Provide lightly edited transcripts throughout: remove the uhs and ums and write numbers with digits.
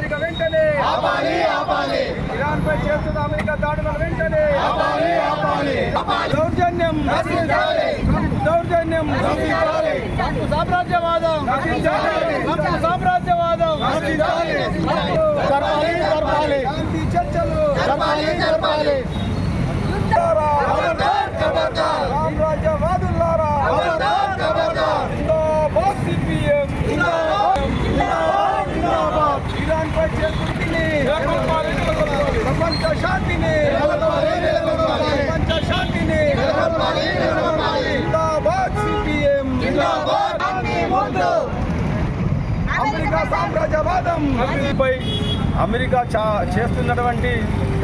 America వెంటనే Iran పై చేస్తున్న America దాడుల వెంటనే దౌర్జన్యం సామ్రాజ్యవాదం శాంతి చర్చలు సామ్రాజ్యవాదులారా సిపిఎం ఇరాన్ పై చేస్తుంది ప్రపంచ శాంతిని సిపిఎం అమెరికా సామ్రాజ్యవాదం పై అమెరికా చేస్తున్నటువంటి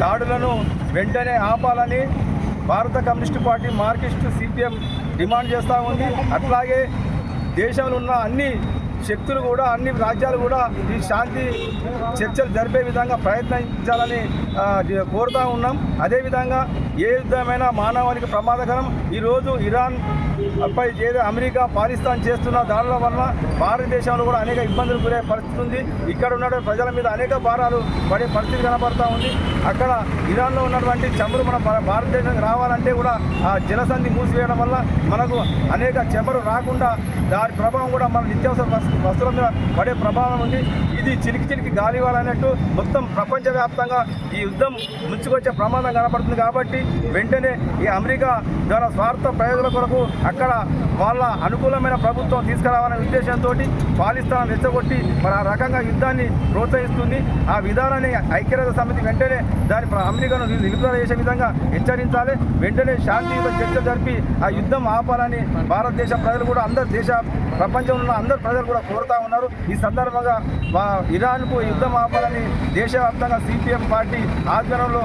దాడులను వెంటనే ఆపాలని భారత communist party Marxist CPM demand చేస్తూ ఉంది. అట్లాగే దేశంలో ఉన్న అన్ని శక్తులు కూడా అన్ని రాజ్యాలు కూడా ఈ శాంతి చర్చలు జరిపే విధంగా ప్రయత్నించాలని కోరుతూ ఉన్నాం. అదేవిధంగా ఏ యుద్ధమైనా మానవానికి ప్రమాదకరం. ఈరోజు ఇరాన్ పై ఏదో అమెరికా పాకిస్తాన్ చేస్తున్న దాడుల వలన భారతదేశంలో కూడా అనేక ఇబ్బందులు గురే పరిస్థితి ఉంది. ఇక్కడ ఉన్నటువంటి ప్రజల మీద అనేక భారాలు పడే పరిస్థితి కనబడుతూ ఉంది. అక్కడ ఇరాన్లో ఉన్నటువంటి చమురు మన భారతదేశానికి రావాలంటే కూడా ఆ జలసంధి మూసివేయడం వల్ల మనకు అనేక చమురు రాకుండా దాని ప్రభావం కూడా మన నిత్యావసర వస్తువుల మీద పడే ప్రభావం ఉంది. ఇది చిలికి గాలివాలన్నట్టు మొత్తం ప్రపంచవ్యాప్తంగా ఈ యుద్ధం ముంచుకొచ్చే ప్రమాదం కనబడుతుంది. కాబట్టి వెంటనే ఈ అమెరికా ద్వారా స్వార్థ ప్రయోజనాల కొరకు అక్కడ వాళ్ళ అనుకూలమైన ప్రభుత్వం తీసుకురావాలనే ఉద్దేశంతో పాకిస్తాన్ రెచ్చగొట్టి మరి ఆ రకంగా యుద్ధాన్ని ప్రోత్సహిస్తుంది. ఆ విధానాన్ని ఐక్యరాజ్య సమితి వెంటనే దాని అమెరికాను నిలుపుదల చేసే విధంగా హెచ్చరించాలి. వెంటనే శాంతియుత చర్చ జరిపి ఆ యుద్ధం ఆపాలని భారతదేశ ప్రజలు కూడా ప్రపంచంలో ఉన్న అందరు ప్రజలు కూడా కోరుతా ఉన్నారు. ఈ సందర్భంగా ఇరాన్కు యుద్ధం ఆపాలని దేశవ్యాప్తంగా సిపిఎం పార్టీ ఆధ్వర్యంలో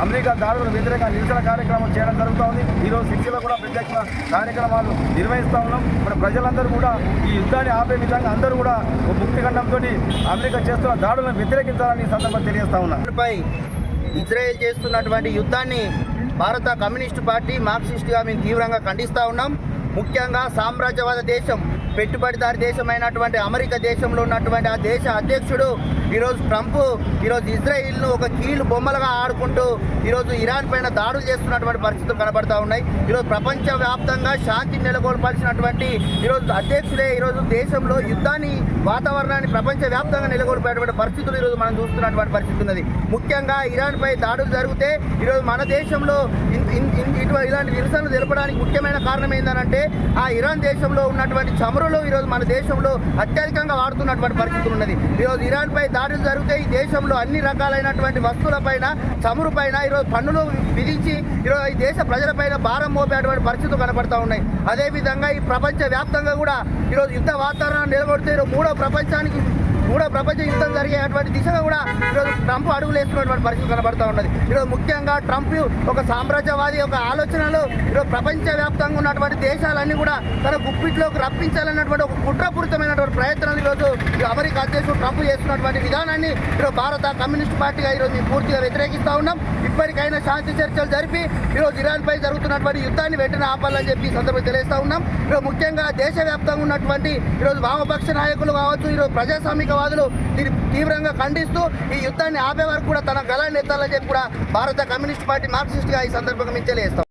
అమెరికా దాడులకు వ్యతిరేకంగా నిరసన కార్యక్రమం చేయడం జరుగుతూ ఉంది. ఈరోజు సిక్కిలో కూడా ప్రత్యేక కార్యక్రమాలు నిర్వహిస్తూ ఉన్నాం. మరి ప్రజలందరూ కూడా ఈ యుద్ధాన్ని ఆపే విధంగా అందరూ కూడా ముక్తిఖండంతో అమెరికా చేస్తున్న దాడులను వ్యతిరేకించాలని ఈ సందర్భంగా తెలియజేస్తా ఉన్నాం. ఇజ్రాయెల్ చేస్తున్నటువంటి యుద్ధాన్ని భారత కమ్యూనిస్టు పార్టీ మార్క్సిస్టుగా మేము తీవ్రంగా ఖండిస్తూ ఉన్నాం. ముఖ్యంగా సామ్రాజ్యవాద దేశం, పెట్టుబడిదారి దేశమైనటువంటి అమెరికా దేశంలో ఉన్నటువంటి ఆ దేశ అధ్యక్షుడు ఈరోజు ట్రంప్ ఈరోజు ఇజ్రాయిల్ను ఒక కీలు బొమ్మలుగా ఆడుకుంటూ ఈరోజు ఇరాన్ పైన దాడులు చేస్తున్నటువంటి పరిస్థితులు కనబడతా ఉన్నాయి. ఈరోజు ప్రపంచవ్యాప్తంగా శాంతిని నెలకొల్పాల్సినటువంటి ఈరోజు అధ్యక్షుడే ఈరోజు దేశంలో యుద్ధాన్ని వాతావరణాన్ని ప్రపంచవ్యాప్తంగా నెలకొల్పేటువంటి పరిస్థితులు ఈరోజు మనం చూస్తున్నటువంటి పరిస్థితి ఉన్నది. ముఖ్యంగా ఇరాన్ పై దాడులు జరిగితే ఈరోజు మన దేశంలో ఇలాంటి నిరసనలు తెలపడానికి ముఖ్యమైన కారణం ఏంటంటే ఆ ఇరాన్ దేశంలో ఉన్నటువంటి చమురులు ఈరోజు మన దేశంలో అత్యధికంగా వాడుతున్నటువంటి పరిస్థితులు ఉన్నది. ఈరోజు ఇరాన్ పై దాడులు జరిగితే ఈ దేశంలో అన్ని రకాలైనటువంటి వస్తువులపైన చమురు పైన ఈరోజు పన్నులు విధించి ఈరోజు ఈ దేశ ప్రజలపైన భారం మోపేటువంటి పరిస్థితులు కనబడతా ఉన్నాయి. అదేవిధంగా ఈ ప్రపంచ వ్యాప్తంగా కూడా ఈరోజు యుద్ధ వాతావరణం నిలబడితే మూడో ప్రపంచ యుద్ధం జరిగేటువంటి దిశగా కూడా ఈరోజు ట్రంప్ అడుగులు వేస్తున్నటువంటి పరిస్థితి కనబడతా ఉన్నది. ఈరోజు ముఖ్యంగా ట్రంప్ ఒక సామ్రాజ్యవాది ఒక ఆలోచనలో ఈరోజు ప్రపంచవ్యాప్తంగా ఉన్నటువంటి దేశాలన్నీ కూడా తన గుప్పిట్లోకి రప్పించాలన్నటువంటి ఒక కుట్రపూరితమైనటువంటి ప్రయత్నాలు ఈరోజు అమెరికా అధ్యక్షుడు ట్రంప్ చేస్తున్నటువంటి విధానాన్ని ఈరోజు భారత కమ్యూనిస్ట్ పార్టీగా ఈరోజు మేము పూర్తిగా వ్యతిరేకిస్తూ ఉన్నాం. ఇప్పటికైనా శాంతి చర్చలు జరిపి ఈరోజు ఇరాన్ పై జరుగుతున్నటువంటి యుద్ధాన్ని వెంటనే ఆపాలని చెప్పి ఈ సందర్భంగా తెలియజేస్తా ఉన్నాం. ఈరోజు ముఖ్యంగా దేశవ్యాప్తంగా ఉన్నటువంటి ఈరోజు వామపక్ష నాయకులు కావచ్చు, ఈరోజు ప్రజాస్వామిక వాదులు దీన్ని తీవ్రంగా ఖండిస్తూ ఈ యుద్ధాన్ని ఆపే వరకు కూడా తన గళాన్ని ఎత్తాలని చెప్పి కూడా భారత కమ్యూనిస్ట్ పార్టీ మార్క్సిస్ట్గా ఈ సందర్భంగా మేము తెలియజేస్తాం.